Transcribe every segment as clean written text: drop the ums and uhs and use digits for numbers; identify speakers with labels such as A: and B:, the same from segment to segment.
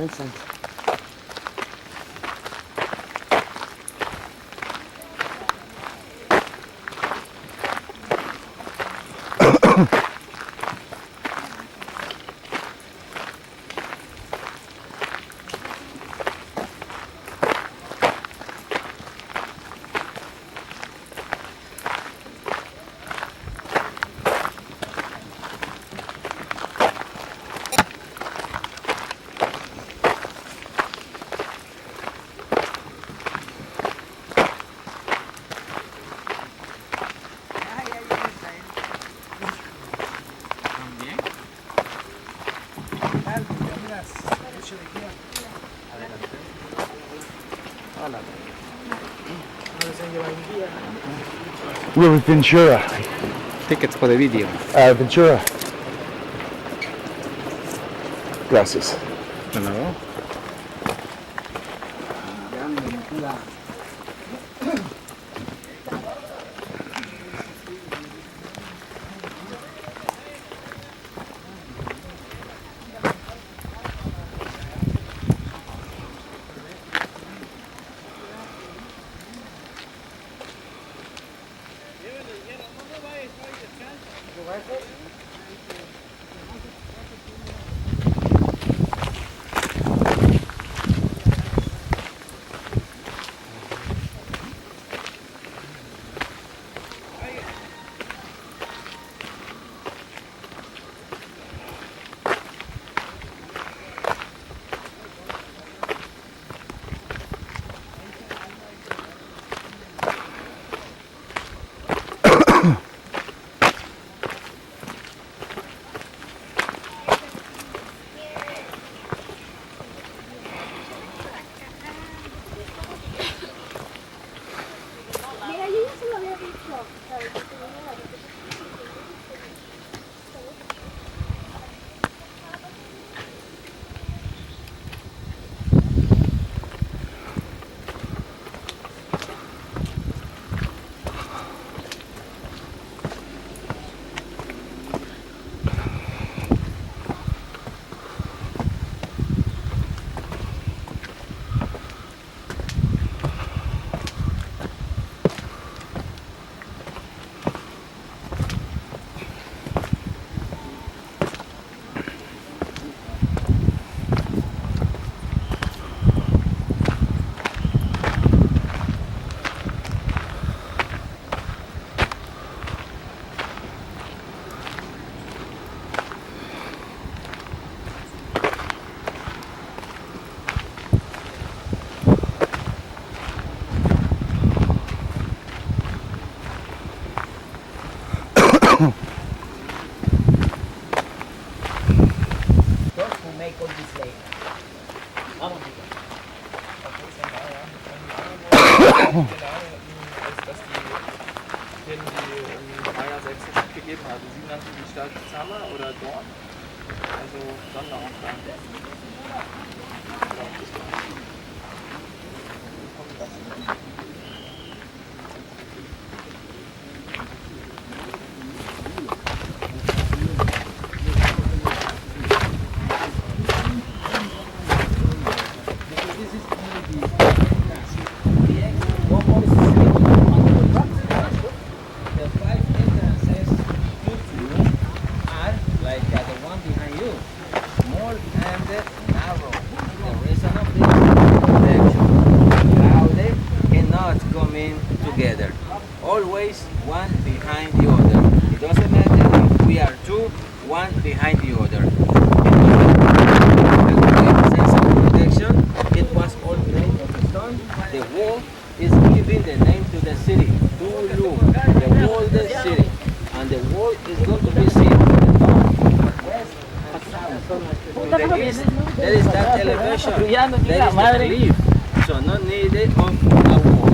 A: makes sense. We're with Ventura.
B: Tickets for the video.
A: Ventura. Gracias.
B: Hello.
C: Together, always one behind the other. It doesn't matter if we are two, one behind the other. Sense of protection, it was all made of stone. The wall is giving the name to the city, Tulum, the oldest city. And the wall is going to be seen from the north, west, and south. To the east, there is that elevation, there is the cliff, so not needed of a wall.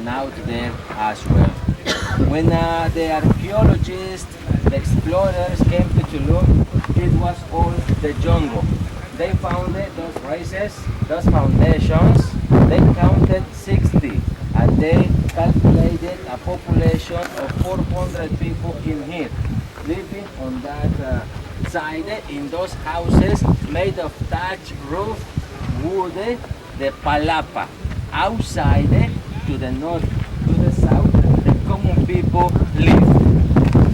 C: Out there as well. When the archaeologists, the explorers came to Tulum, it was all the jungle. They found those races, those foundations, they counted 60 and they calculated a population of 400 people in here, living on that side in those houses made of thatch roof, wood, the palapa. Outside, to the north, to the south, the common people live.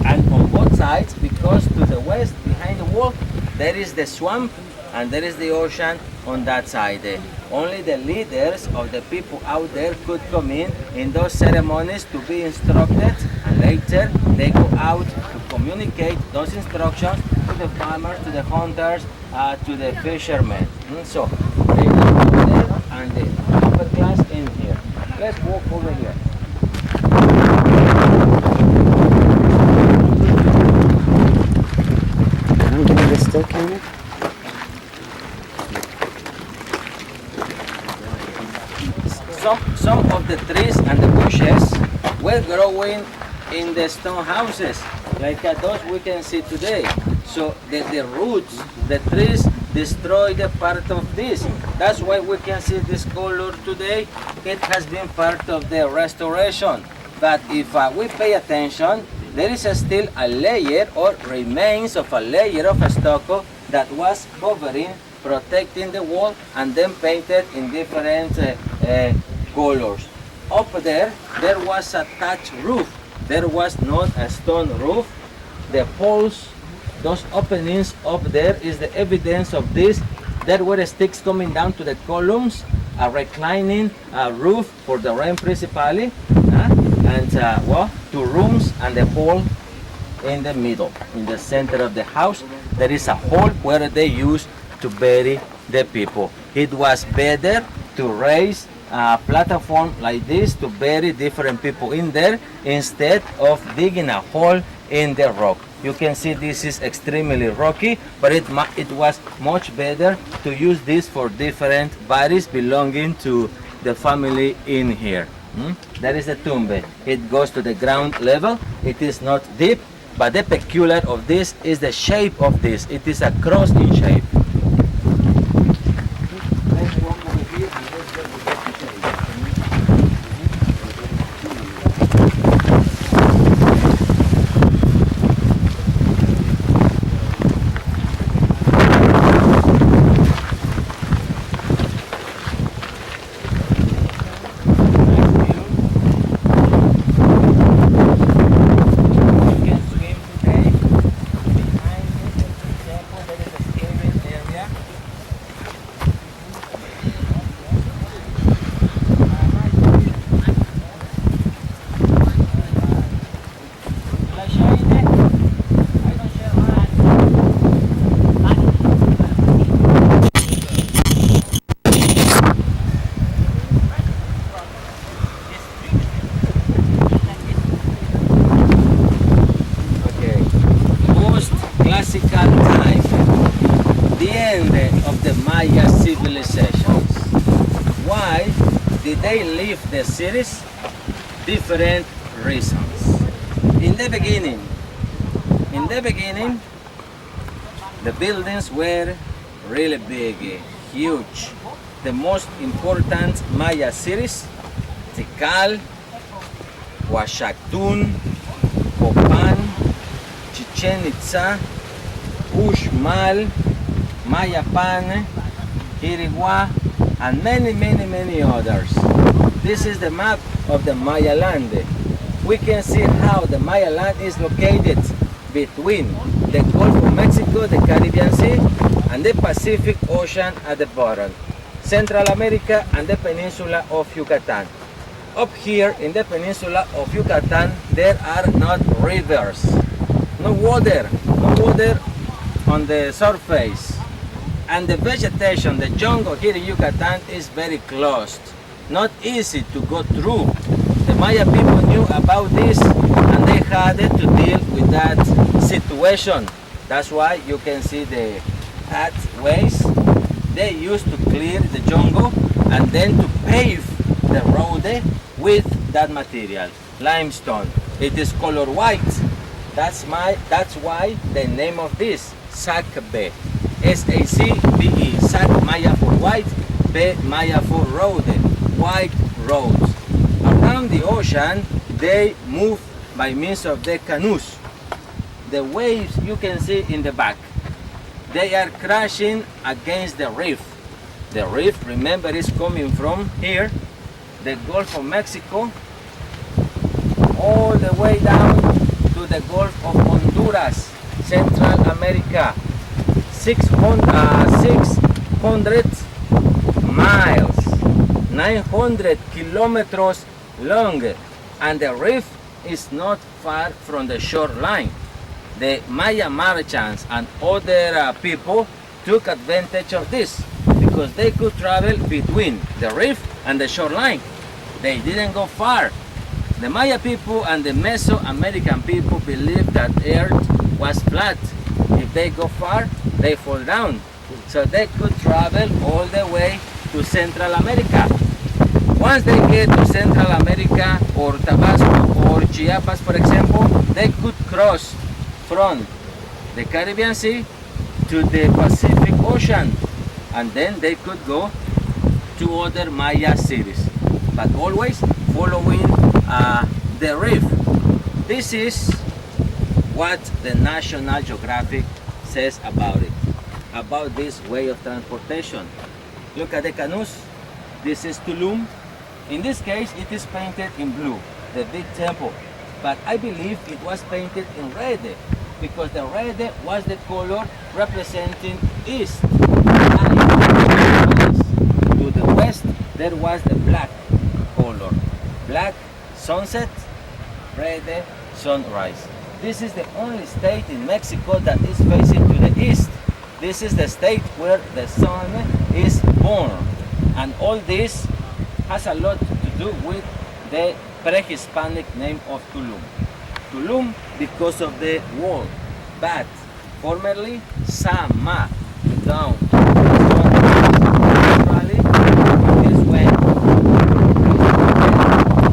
C: And on both sides, because to the west, behind the wall, there is the swamp and there is the ocean on that side. Only the leaders of the people out there could come in those ceremonies to be instructed, and later they go out to communicate those instructions to the farmers, to the hunters, to the fishermen. So they go over there and the upper class in here. Let's walk over here.
D: I'm getting this still camera.
C: Some of the trees and the bushes were growing in the stone houses, like those we can see today. So the roots, the trees destroyed a part of this. That's why we can see this color today. It has been part of the restoration. But if we pay attention, there is still a layer or remains of a layer of stucco that was covering, protecting the wall, and then painted in different colors. Up there was a thatch roof. There was not a stone roof. The poles, those openings up there is the evidence of this. There were sticks coming down to the columns, a reclining roof for the rain principally, and well, 2 rooms and the hall in the middle. In the center of the house, there is a hole where they used to bury the people. It was better to raise a platform like this to bury different people in there instead of digging a hole in the rock. You can see this is extremely rocky, but it was much better to use this for different bodies belonging to the family in here. That is the tomb. It goes to the ground level. It is not deep, but the peculiar of this is the shape of this. It is a cross in shape. Let's walk over here and let's get the shape. Maya civilizations. Why did they leave the cities? Different reasons. In the beginning, the buildings were really big, huge. The most important Maya cities, Tikal, Huachactún, Copan, Chichen Itza, Uxmal, Mayapan, Quiriguá, and many others. This is the map of the Maya land. We can see how the Maya land is located between the Gulf of Mexico, the Caribbean Sea, and the Pacific Ocean at the bottom, Central America and the peninsula of Yucatan. Up here in the peninsula of Yucatan, there are not rivers, no water on the surface. And the vegetation, the jungle here in Yucatan is very closed, not easy to go through. The Maya people knew about this and they had to deal with that situation. That's why you can see the pathways. They used to clear the jungle and then to pave the road with that material, limestone. It is color white. That's why the name of this, Sacbe. S-A-C-B-E, Sac Maya for white, B Maya for road, white roads. A around the ocean, they move by means of the canoes. The waves you can see in the back, they are crashing against the reef. The reef, remember, is coming from here, the Gulf of Mexico, all the way down to the Gulf of Honduras, Central America. 600 miles, 900 kilometers long, and the reef is not far from the shoreline. The Maya merchants and other people took advantage of this because they could travel between the reef and the shoreline. They didn't go far. The Maya people and the Mesoamerican people believed that Earth was flat. If they go far, they fall down. So they could travel all the way to Central America. Once they get to Central America or Tabasco or Chiapas, for example, they could cross from the Caribbean Sea to the Pacific Ocean, and then they could go to other Maya cities, but always following the reef. This is what the National Geographic says about it, about this way of transportation. Look at the canoes. This is Tulum. In this case, it is painted in blue, the big temple, but I believe it was painted in red because the red was the color representing east. And to the west, there was the black color. Black sunset, red sunrise. This is the only state in Mexico that is facing to the east. This is the state where the sun is born. And all this has a lot to do with the pre-Hispanic name of Tulum. Tulum because of the wall, but formerly Sama, down. Naturally, this when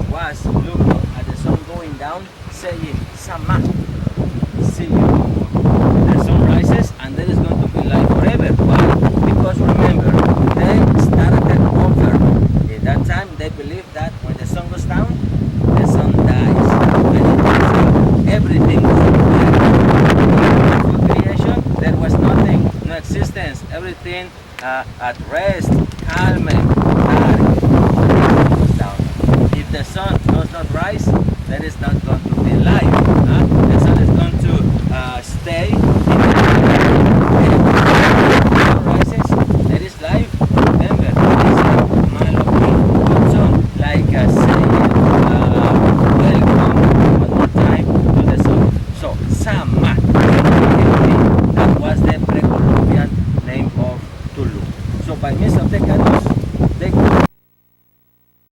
C: was looking at the sun going down, saying Sama, see you. The sun rises and there is going to be life forever. Why? Because remember, they started over. In that time, they believed that when the sun goes down, the sun dies. When it goes up, everything goes back. Before creation, there was nothing, no existence. Everything at rest, calm, dark. Everything goes down. If the sun does not rise, there is not going to be life.